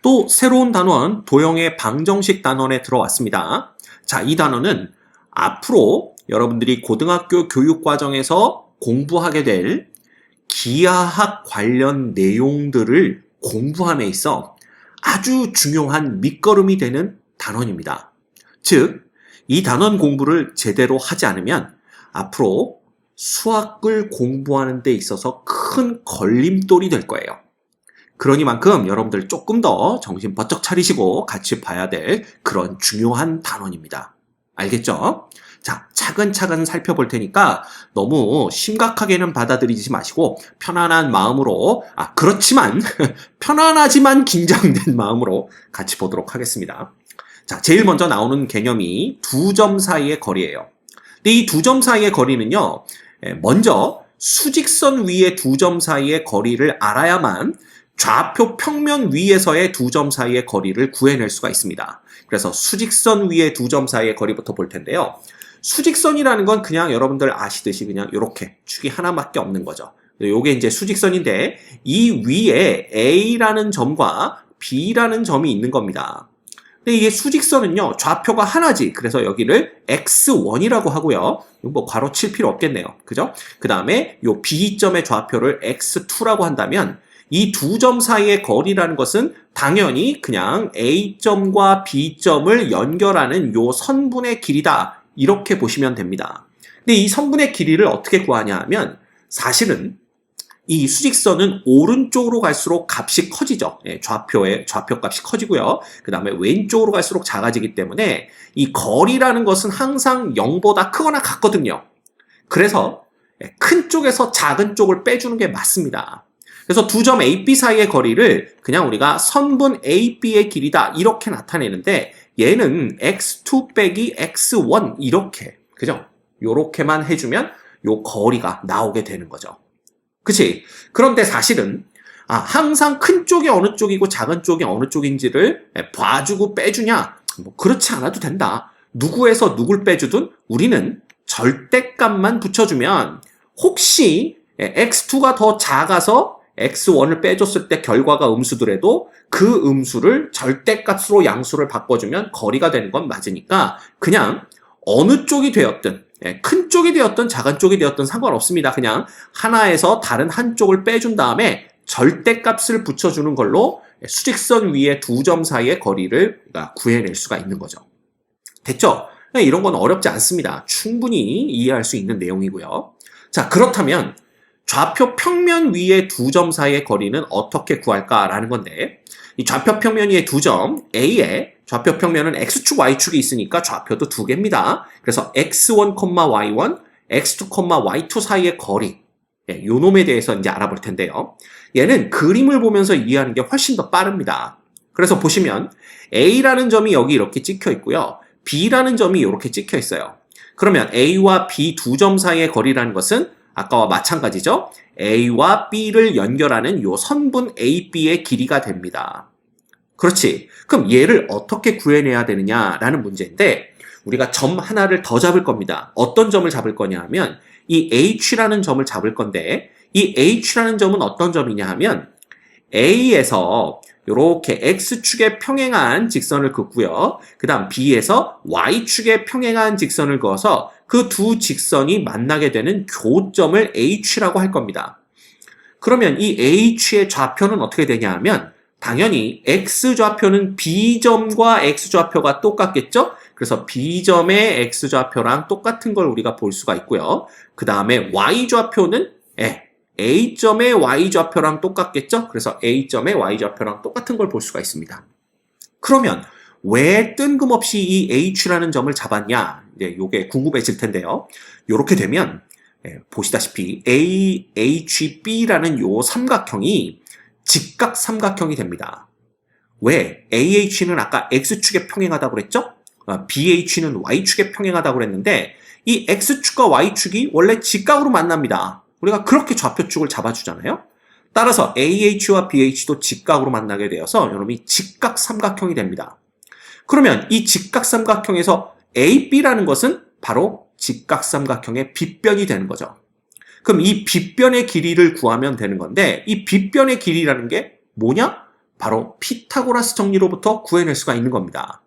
또 새로운 단원 도형의 방정식 단원에 들어왔습니다. 자, 이 단원은 앞으로 여러분들이 고등학교 교육과정에서 공부하게 될 기하학 관련 내용들을 공부함에 있어 아주 중요한 밑거름이 되는 단원입니다. 즉, 이 단원 공부를 제대로 하지 않으면 앞으로 수학을 공부하는 데 있어서 큰 걸림돌이 될 거예요. 그러니만큼 여러분들 조금 더 정신 번쩍 차리시고 같이 봐야 될 그런 중요한 단원입니다. 알겠죠? 자, 차근차근 살펴볼 테니까 너무 심각하게는 받아들이지 마시고 편안한 마음으로, 그렇지만 편안하지만 긴장된 마음으로 같이 보도록 하겠습니다. 자, 제일 먼저 나오는 개념이 두 점 사이의 거리예요. 근데 이 두 점 사이의 거리는요, 먼저 수직선 위의 두 점 사이의 거리를 알아야만 좌표 평면 위에서의 두 점 사이의 거리를 구해낼 수가 있습니다. 그래서 수직선 위의 두 점 사이의 거리부터 볼 텐데요. 수직선이라는 건 그냥 여러분들 아시듯이 그냥 이렇게 축이 하나밖에 없는 거죠. 요게 이제 수직선인데 이 위에 A라는 점과 B라는 점이 있는 겁니다. 근데 이게 수직선은요, 좌표가 하나지. 그래서 여기를 x1이라고 하고요. 뭐 괄호 칠 필요 없겠네요. 그죠? 그 다음에 요 B점의 좌표를 x2라고 한다면 이 두 점 사이의 거리라는 것은 당연히 그냥 A점과 B점을 연결하는 요 선분의 길이다. 이렇게 보시면 됩니다. 근데 이 선분의 길이를 어떻게 구하냐 하면 사실은 이 수직선은 오른쪽으로 갈수록 값이 커지죠. 좌표 값이 커지고요. 그 다음에 왼쪽으로 갈수록 작아지기 때문에 이 거리라는 것은 항상 0보다 크거나 같거든요. 그래서 큰 쪽에서 작은 쪽을 빼주는 게 맞습니다. 그래서 두 점 A, B 사이의 거리를 그냥 우리가 선분 A, B의 길이다 이렇게 나타내는데 얘는 x2 빼기 x1 이렇게, 그죠? 요렇게만 해주면 요 거리가 나오게 되는 거죠. 그치? 그런데 사실은 항상 큰 쪽이 어느 쪽이고 작은 쪽이 어느 쪽인지를 봐주고 빼주냐? 뭐 그렇지 않아도 된다. 누구에서 누굴 빼주든 우리는 절대값만 붙여주면 혹시 x2가 더 작아서 x1을 빼줬을 때 결과가 음수더라도 그 음수를 절대값으로 양수를 바꿔주면 거리가 되는 건 맞으니까 그냥 어느 쪽이 되었든 큰 쪽이 되었든 작은 쪽이 되었든 상관없습니다. 그냥 하나에서 다른 한쪽을 빼준 다음에 절대값을 붙여주는 걸로 수직선 위에 두 점 사이의 거리를 구해낼 수가 있는 거죠. 됐죠? 이런 건 어렵지 않습니다. 충분히 이해할 수 있는 내용이고요. 자, 그렇다면 좌표 평면 위의 두 점 사이의 거리는 어떻게 구할까라는 건데 이 좌표 평면 위의 두 점 A에 좌표 평면은 X축, Y축이 있으니까 좌표도 두 개입니다. 그래서 X1, Y1, X2, Y2 사이의 거리 요 놈에 대해서 이제 알아볼 텐데요. 얘는 그림을 보면서 이해하는 게 훨씬 더 빠릅니다. 그래서 보시면 A라는 점이 여기 이렇게 찍혀 있고요. B라는 점이 이렇게 찍혀 있어요. 그러면 A와 B 두 점 사이의 거리라는 것은 아까와 마찬가지죠. A와 B를 연결하는 요 선분 AB의 길이가 됩니다. 그렇지. 그럼 얘를 어떻게 구해내야 되느냐라는 문제인데 우리가 점 하나를 더 잡을 겁니다. 어떤 점을 잡을 거냐 하면 이 H라는 점을 잡을 건데 이 H라는 점은 어떤 점이냐 하면 A에서 이렇게 X축에 평행한 직선을 긋고요. 그 다음 B에서 Y축에 평행한 직선을 그어서 그 두 직선이 만나게 되는 교점을 H라고 할 겁니다. 그러면 이 H의 좌표는 어떻게 되냐 하면 당연히 X좌표는 B점과 X좌표가 똑같겠죠? 그래서 B점의 X좌표랑 똑같은 걸 우리가 볼 수가 있고요. 그 다음에 Y좌표는 A점의 Y좌표랑 똑같겠죠? 그래서 A점의 Y좌표랑 똑같은 걸 볼 수가 있습니다. 그러면 왜 뜬금없이 이 H라는 점을 잡았냐? 이제 요게 궁금해질 텐데요. 요렇게 되면 보시다시피 AHB라는 요 삼각형이 직각 삼각형이 됩니다. 왜? AH는 아까 X축에 평행하다고 그랬죠? BH는 Y축에 평행하다고 그랬는데 이 X축과 Y축이 원래 직각으로 만납니다. 우리가 그렇게 좌표축을 잡아주잖아요. 따라서 AH와 BH도 직각으로 만나게 되어서 이놈이 직각 삼각형이 됩니다. 그러면 이 직각 삼각형에서 AB라는 것은 바로 직각 삼각형의 빗변이 되는 거죠. 그럼 이 빗변의 길이를 구하면 되는 건데 이 빗변의 길이라는 게 뭐냐? 바로 피타고라스 정리로부터 구해낼 수가 있는 겁니다.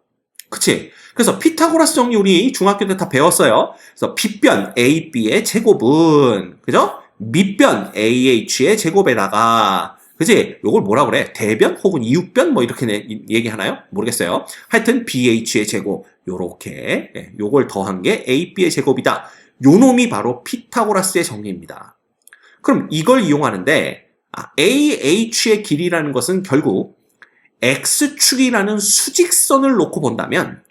그치? 그래서 피타고라스 정리 우리 중학교 때 다 배웠어요. 그래서 빗변 AB의 제곱은, 그죠? 밑변 AH의 제곱에다가, 그치? 요걸 뭐라 그래? 대변 혹은 이웃변 뭐 이렇게 얘기하나요? 모르겠어요. 하여튼 BH의 제곱, 요렇게 요걸 더한 게 AB의 제곱이다. 요 놈이 바로 피타고라스의 정리입니다. 그럼 이걸 이용하는데 AH의 길이라는 것은 결국 X축이라는 수직선을 놓고 본다면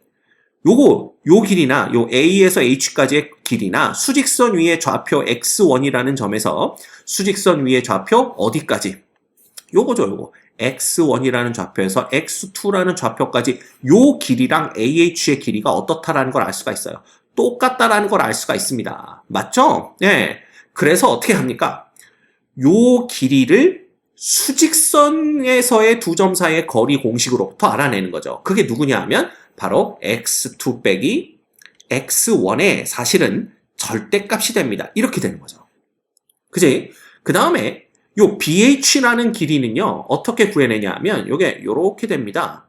요 길이나 요 A에서 H까지의 길이나 수직선 위의 좌표 X1이라는 점에서 수직선 위의 좌표 어디까지? 요거죠, 요거. X1이라는 좌표에서 X2라는 좌표까지 요 길이랑 AH의 길이가 어떻다라는 걸 알 수가 있어요. 똑같다라는 걸 알 수가 있습니다. 맞죠? 네. 그래서 어떻게 합니까? 요 길이를 수직선에서의 두 점 사이의 거리 공식으로부터 알아내는 거죠. 그게 누구냐 하면 바로 x2 빼기 x1의 사실은 절대값이 됩니다. 이렇게 되는 거죠. 그지? 그 다음에 요 BH라는 길이는요, 어떻게 구해내냐 하면 요게 요렇게 됩니다.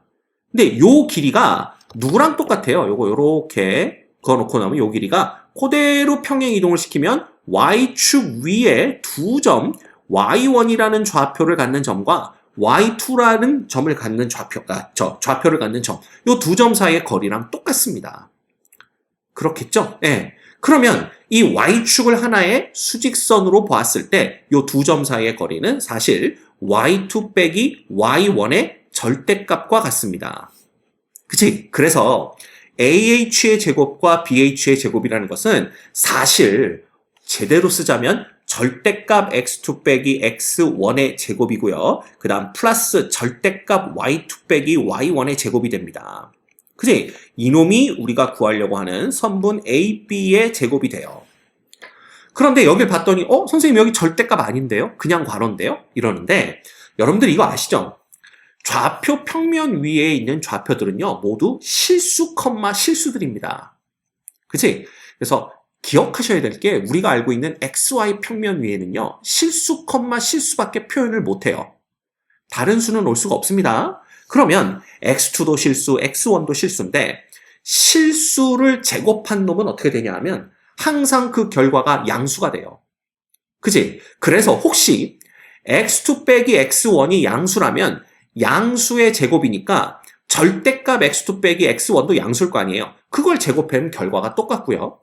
근데 요 길이가 누구랑 똑같아요? 요거 요렇게 그어놓고 나면 요 길이가 그대로 평행 이동을 시키면 Y축 위에 두 점 Y1이라는 좌표를 갖는 점과 Y2라는 점을 갖는 좌표를 갖는 점, 요 두 점 사이의 거리랑 똑같습니다. 그렇겠죠? 예. 그러면 이 Y축을 하나의 수직선으로 보았을 때 요 두 점 사이의 거리는 사실 Y2 빼기 Y1의 절대값과 같습니다. 그치? 그래서 AH의 제곱과 BH의 제곱이라는 것은 사실 제대로 쓰자면 절대값 x2 빼기 x1의 제곱이고요. 그 다음 플러스 절대값 y2 빼기 y1의 제곱이 됩니다. 그치? 이놈이 우리가 구하려고 하는 선분 AB의 제곱이 돼요. 그런데 여길 봤더니 선생님 여기 절대값 아닌데요? 그냥 괄호인데요? 이러는데 여러분들 이거 아시죠? 좌표 평면 위에 있는 좌표들은요 모두 실수, 실수들입니다. 그치? 그래서 기억하셔야 될 게 우리가 알고 있는 XY 평면 위에는요 실수, 실수밖에 표현을 못해요. 다른 수는 올 수가 없습니다. 그러면 X2도 실수, X1도 실수인데 실수를 제곱한 놈은 어떻게 되냐 하면 항상 그 결과가 양수가 돼요. 그치? 그래서 혹시 X2 빼기 X1이 양수라면 양수의 제곱이니까 절대값 X2 빼기 X1도 양수일 거 아니에요. 그걸 제곱하면 결과가 똑같고요.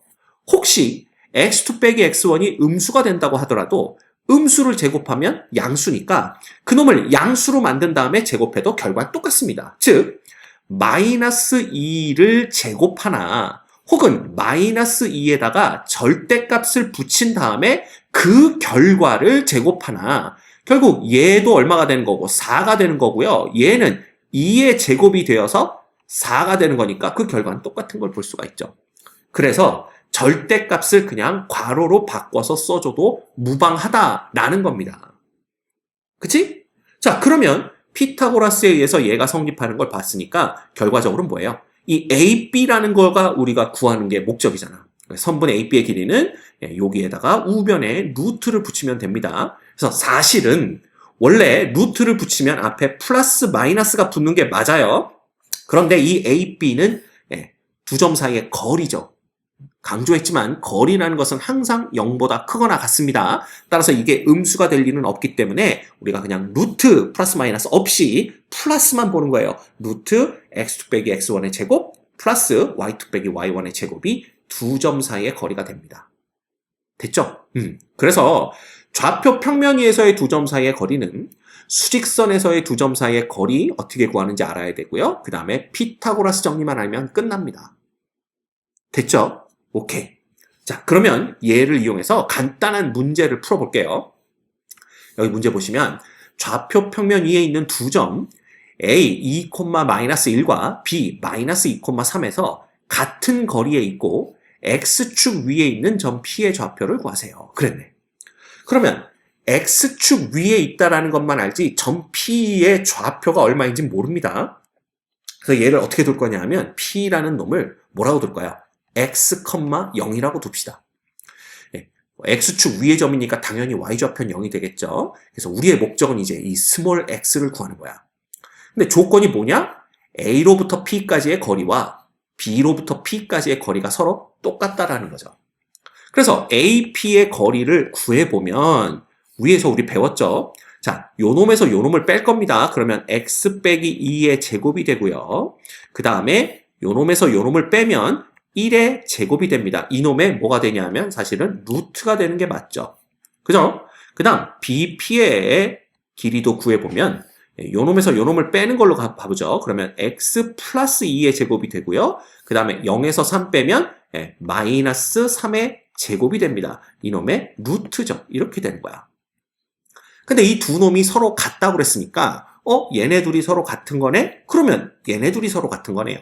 혹시 X2 빼기 X1이 음수가 된다고 하더라도 음수를 제곱하면 양수니까 그놈을 양수로 만든 다음에 제곱해도 결과는 똑같습니다. 즉 마이너스 2를 제곱하나 혹은 마이너스 2에다가 절대값을 붙인 다음에 그 결과를 제곱하나 결국 얘도 얼마가 되는 거고 4가 되는 거고요. 얘는 2의 제곱이 되어서 4가 되는 거니까 그 결과는 똑같은 걸 볼 수가 있죠. 그래서 절대값을 그냥 괄호로 바꿔서 써줘도 무방하다라는 겁니다. 그치? 자, 그러면 피타고라스에 의해서 얘가 성립하는 걸 봤으니까 결과적으로 뭐예요? 이 AB라는 거가 우리가 구하는 게 목적이잖아. 선분 AB의 길이는 여기에다가 우변에 루트를 붙이면 됩니다. 그래서 사실은 원래 루트를 붙이면 앞에 플러스 마이너스가 붙는 게 맞아요. 그런데 이 AB는 두 점 사이의 거리죠. 강조했지만 거리라는 것은 항상 0보다 크거나 같습니다. 따라서 이게 음수가 될 리는 없기 때문에 우리가 그냥 루트 플러스 마이너스 없이 플러스만 보는 거예요. 루트 x2 빼기 x1의 제곱 플러스 y2 빼기 y1의 제곱이 두 점 사이의 거리가 됩니다. 됐죠? 그래서 좌표 평면 위에서의 두 점 사이의 거리는 수직선에서의 두 점 사이의 거리 어떻게 구하는지 알아야 되고요. 그 다음에 피타고라스 정리만 알면 끝납니다. 됐죠? 오케이. 자, 그러면 얘를 이용해서 간단한 문제를 풀어볼게요. 여기 문제 보시면 좌표 평면 위에 있는 두 점 A 2,-1과 B -2,3에서 같은 거리에 있고 X축 위에 있는 점 P의 좌표를 구하세요. 그랬네. 그러면 X축 위에 있다라는 것만 알지 점 P의 좌표가 얼마인지 모릅니다. 그래서 얘를 어떻게 둘 거냐 하면 P라는 놈을 뭐라고 둘까요? x, 0이라고 둡시다. x축 위의 점이니까 당연히 y좌표는 0이 되겠죠. 그래서 우리의 목적은 이제 이 스몰 x를 구하는 거야. 근데 조건이 뭐냐? A로부터 P까지의 거리와 B로부터 P까지의 거리가 서로 똑같다라는 거죠. 그래서 AP의 거리를 구해보면 위에서 우리 배웠죠? 자, 요 놈에서 요 놈을 뺄 겁니다. 그러면 x 빼기 2의 제곱이 되고요. 그 다음에 요 놈에서 요 놈을 빼면 1의 제곱이 됩니다. 이 놈의 뭐가 되냐면 사실은 루트가 되는 게 맞죠. 그죠? 그 다음 BP의 길이도 구해보면 요 놈에서 요 놈을 빼는 걸로 봐보죠. 그러면 x 플러스 2의 제곱이 되고요. 그 다음에 0에서 3 빼면 마이너스 3의 제곱이 됩니다. 이놈의 루트죠. 이렇게 되는 거야. 근데 이 두 놈이 서로 같다고 그랬으니까 얘네 둘이 서로 같은 거네? 그러면 얘네 둘이 서로 같은 거네요.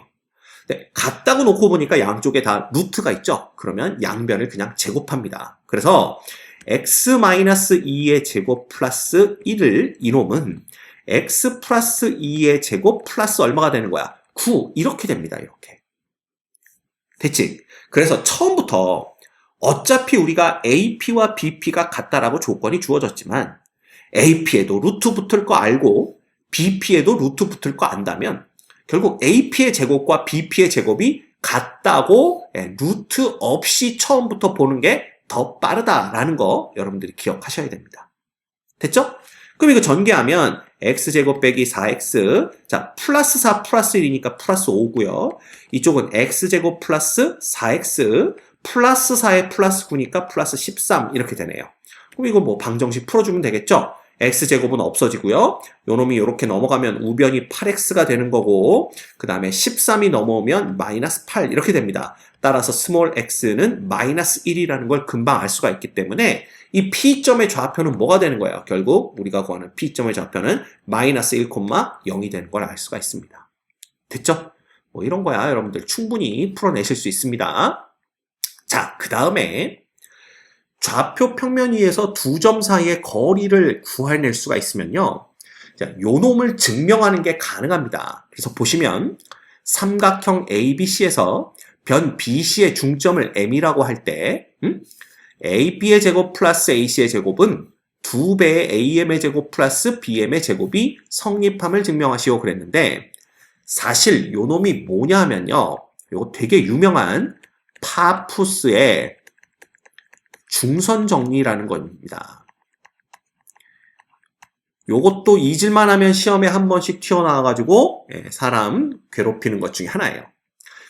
네, 같다고 놓고 보니까 양쪽에 다 루트가 있죠. 그러면 양변을 그냥 제곱합니다. 그래서 x-2의 제곱 플러스 1을 이놈은 x 플러스 2의 제곱 플러스 얼마가 되는 거야? 9 이렇게 됩니다. 이렇게. 됐지? 그래서 처음부터 어차피 우리가 AP와 BP가 같다라고 조건이 주어졌지만 AP에도 루트 붙을 거 알고 BP에도 루트 붙을 거 안다면 결국 AP의 제곱과 BP의 제곱이 같다고 루트 없이 처음부터 보는 게 더 빠르다라는 거 여러분들이 기억하셔야 됩니다. 됐죠? 그럼 이거 전개하면 x제곱 빼기 4x 자 플러스 4 플러스 1이니까 플러스 5고요. 이쪽은 x제곱 플러스 4x 플러스 4에 플러스 9니까 플러스 13 이렇게 되네요. 그럼 이거 뭐 방정식 풀어주면 되겠죠? x제곱은 없어지고요. 요 놈이 이렇게 넘어가면 우변이 8x가 되는 거고 그 다음에 13이 넘어오면 마이너스 8 이렇게 됩니다. 따라서 스몰 x는 마이너스 1이라는 걸 금방 알 수가 있기 때문에 이 P점의 좌표는 뭐가 되는 거예요? 결국 우리가 구하는 P점의 좌표는 마이너스 1,0이 되는 걸 알 수가 있습니다. 됐죠? 뭐 이런 거야 여러분들 충분히 풀어내실 수 있습니다. 자, 그 다음에 좌표 평면 위에서 두 점 사이의 거리를 구해낼 수가 있으면요. 자, 요 놈을 증명하는 게 가능합니다. 그래서 보시면 삼각형 ABC에서 변 BC의 중점을 M이라고 할 때 AB의 제곱 플러스 AC의 제곱은 2배의 AM의 제곱 플러스 BM의 제곱이 성립함을 증명하시오 그랬는데 사실 요 놈이 뭐냐 하면요. 요거 되게 유명한 파푸스의 중선 정리라는 겁니다. 요것도 잊을만 하면 시험에 한 번씩 튀어나와가지고 사람 괴롭히는 것 중에 하나예요.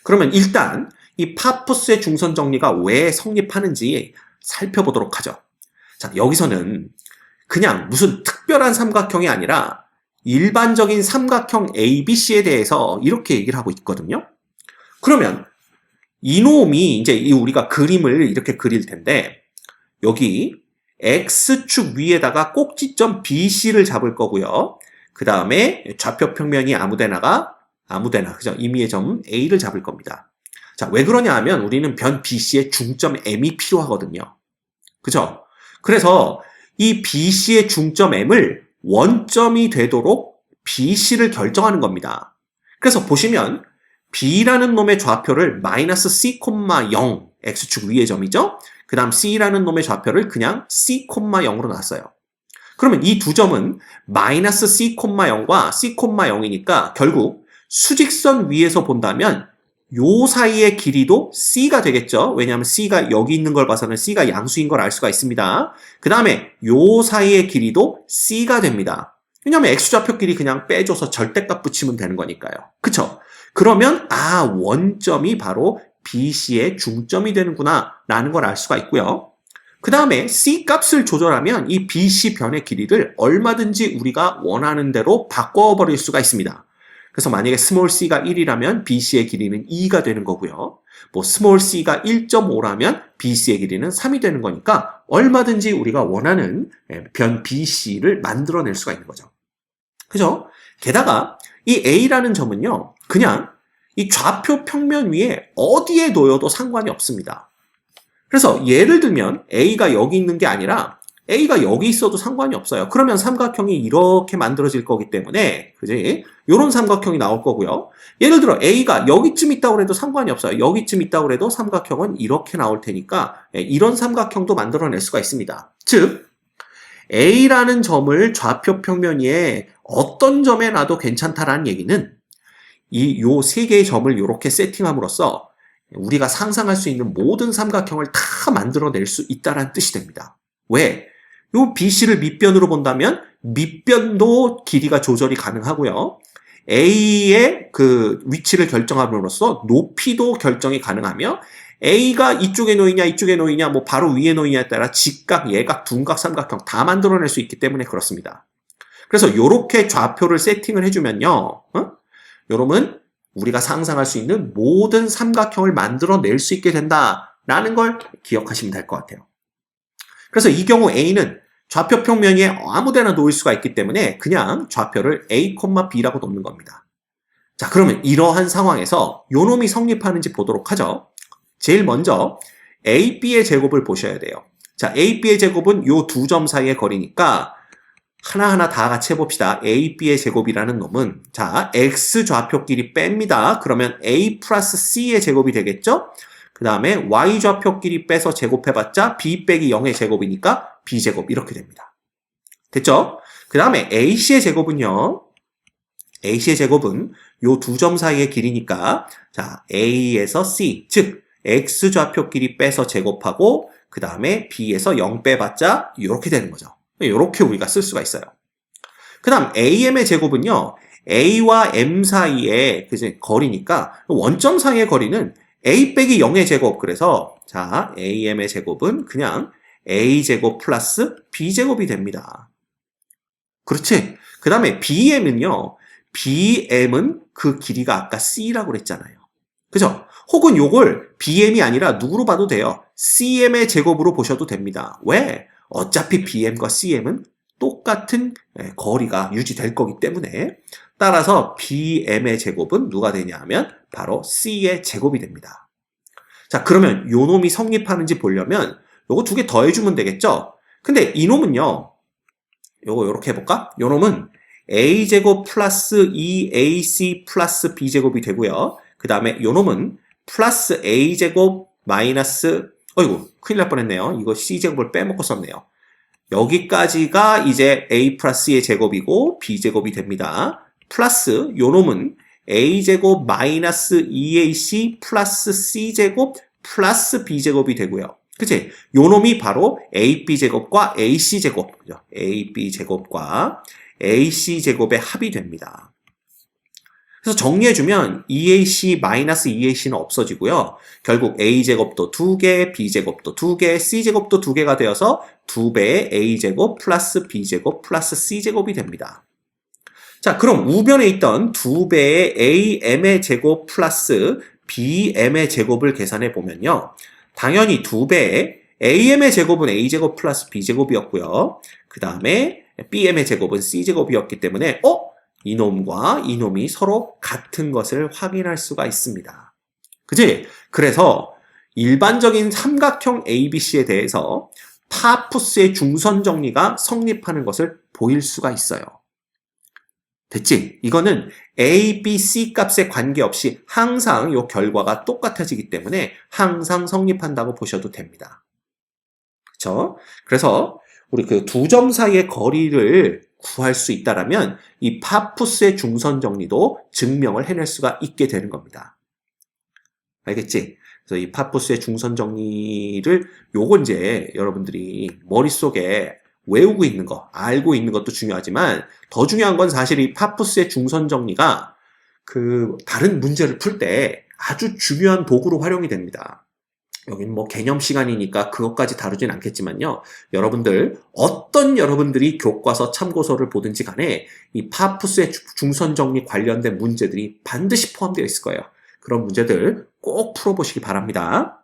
그러면 일단 이 파푸스의 중선 정리가 왜 성립하는지 살펴보도록 하죠. 자, 여기서는 그냥 무슨 특별한 삼각형이 아니라 일반적인 삼각형 ABC에 대해서 이렇게 얘기를 하고 있거든요. 그러면 이놈이 이제 우리가 그림을 이렇게 그릴 텐데 여기 X축 위에다가 꼭지점 BC를 잡을 거고요. 그 다음에 좌표 평면이 아무데나, 그죠? 임의의 점 A를 잡을 겁니다. 자, 왜 그러냐 하면 우리는 변 BC의 중점 M이 필요하거든요. 그죠? 그래서 이 BC의 중점 M을 원점이 되도록 BC를 결정하는 겁니다. 그래서 보시면 B라는 놈의 좌표를 마이너스 C,0 X축 위의 점이죠? 그 다음 C라는 놈의 좌표를 그냥 C,0으로 놨어요. 그러면 이 두 점은 마이너스 C,0과 C,0이니까 결국 수직선 위에서 본다면 요 사이의 길이도 C가 되겠죠. 왜냐하면 C가 여기 있는 걸 봐서는 C가 양수인 걸 알 수가 있습니다. 그 다음에 요 사이의 길이도 C가 됩니다. 왜냐하면 X좌표 길이 그냥 빼줘서 절대값 붙이면 되는 거니까요. 그쵸? 그러면 원점이 바로 BC의 중점이 되는구나 라는 걸 알 수가 있고요. 그 다음에 C 값을 조절하면 이 BC 변의 길이를 얼마든지 우리가 원하는 대로 바꿔버릴 수가 있습니다. 그래서 만약에 스몰 c가 1이라면 BC의 길이는 2가 되는 거고요. 뭐 스몰 c가 1.5라면 BC의 길이는 3이 되는 거니까 얼마든지 우리가 원하는 변 BC를 만들어낼 수가 있는 거죠. 그죠? 게다가 이 A라는 점은요. 그냥 이 좌표 평면 위에 어디에 놓여도 상관이 없습니다. 그래서 예를 들면 A가 여기 있는 게 아니라 A가 여기 있어도 상관이 없어요. 그러면 삼각형이 이렇게 만들어질 거기 때문에 그지? 이런 삼각형이 나올 거고요. 예를 들어 A가 여기쯤 있다고 해도 상관이 없어요. 여기쯤 있다고 해도 삼각형은 이렇게 나올 테니까 이런 삼각형도 만들어낼 수가 있습니다. 즉 A라는 점을 좌표 평면 위에 어떤 점에 놔도 괜찮다라는 얘기는 요 세 개의 점을 이렇게 세팅함으로써 우리가 상상할 수 있는 모든 삼각형을 다 만들어낼 수 있다는 뜻이 됩니다. 왜? 요 BC를 밑변으로 본다면 밑변도 길이가 조절이 가능하고요. A의 그 위치를 결정함으로써 높이도 결정이 가능하며 A가 이쪽에 놓이냐 이쪽에 놓이냐 뭐 바로 위에 놓이냐에 따라 직각, 예각, 둔각, 삼각형 다 만들어낼 수 있기 때문에 그렇습니다. 그래서 이렇게 좌표를 세팅을 해주면요. 여러분 우리가 상상할 수 있는 모든 삼각형을 만들어낼 수 있게 된다라는 걸 기억하시면 될 것 같아요. 그래서 이 경우 A는 좌표 평면 위에 아무데나 놓을 수가 있기 때문에 그냥 좌표를 A, B라고 놓는 겁니다. 자, 그러면 이러한 상황에서 요 놈이 성립하는지 보도록 하죠. 제일 먼저 A, B의 제곱을 보셔야 돼요. 자, A, B의 제곱은 요 두 점 사이의 거리니까 하나하나 다 같이 해봅시다. A, B의 제곱이라는 놈은 자, X 좌표끼리 뺍니다. 그러면 A 플러스 C의 제곱이 되겠죠? 그 다음에 Y 좌표끼리 빼서 제곱해봤자 B 빼기 0의 제곱이니까 B제곱 이렇게 됩니다. 됐죠? 그 다음에 AC의 제곱은요. AC의 제곱은 요 두 점 사이의 길이니까 자 A에서 C, 즉 X 좌표끼리 빼서 제곱하고 그 다음에 B에서 0 빼봤자 이렇게 되는 거죠. 이렇게 우리가 쓸 수가 있어요. 그 다음 AM의 제곱은요. A와 M 사이의 거리니까 원점 사이의 거리는 A 빼기 0의 제곱. 그래서 자 AM의 제곱은 그냥 A제곱 플러스 B제곱이 됩니다. 그렇지? 그 다음에 BM은요. BM은 그 길이가 아까 C라고 그랬잖아요. 그죠? 혹은 요걸 BM이 아니라 누구로 봐도 돼요. CM의 제곱으로 보셔도 됩니다. 왜? 어차피 BM과 CM은 똑같은 거리가 유지될 거기 때문에 따라서 BM의 제곱은 누가 되냐 하면 바로 C의 제곱이 됩니다. 자, 그러면 요 놈이 성립하는지 보려면 요거 두 개 더해주면 되겠죠? 근데 이 놈은요, 요거 요렇게 해볼까? 요 놈은 A제곱 플러스 2AC 플러스 B제곱이 되고요. 그 다음에 요 놈은 플러스 A제곱 마이너스, 어이구, 큰일 날 뻔했네요. 이거 C제곱을 빼먹고 썼네요. 여기까지가 이제 A 플러스의 제곱이고 B제곱이 됩니다. 플러스 요 놈은 A제곱 마이너스 2AC 플러스 C제곱 플러스 B제곱이 되고요. 그치? 요 놈이 바로 AB제곱과 AC제곱, AB제곱과 AC제곱의 합이 됩니다. 그래서 정리해주면 2AC 마이너스 2AC는 없어지고요. 결국 A제곱도 2개, B제곱도 2개, C제곱도 2개가 되어서 2배의 A제곱 플러스 B제곱 플러스 C제곱이 됩니다. 자, 그럼 우변에 있던 2배의 AM의 제곱 플러스 BM의 제곱을 계산해 보면요. 당연히 2배의 AM의 제곱은 A제곱 플러스 B제곱이었고요. 그 다음에 BM의 제곱은 C제곱이었기 때문에 이놈과 이놈이 서로 같은 것을 확인할 수가 있습니다. 그치? 그래서 일반적인 삼각형 ABC에 대해서 파푸스의 중선 정리가 성립하는 것을 보일 수가 있어요. 됐지? 이거는 A, B, C 값에 관계없이 항상 이 결과가 똑같아지기 때문에 항상 성립한다고 보셔도 됩니다. 그쵸? 그래서 우리 그 두 점 사이의 거리를 구할 수 있다라면 이 파푸스의 중선 정리도 증명을 해낼 수가 있게 되는 겁니다. 알겠지? 그래서 이 파푸스의 중선 정리를 요거 이제 여러분들이 머릿속에 외우고 있는 거, 알고 있는 것도 중요하지만 더 중요한 건 사실 이 파푸스의 중선 정리가 그 다른 문제를 풀 때 아주 중요한 도구로 활용이 됩니다. 여기는 뭐 개념 시간이니까 그것까지 다루진 않겠지만요. 여러분들이 교과서 참고서를 보든지 간에 이 파푸스의 중선 정리 관련된 문제들이 반드시 포함되어 있을 거예요. 그런 문제들 꼭 풀어보시기 바랍니다.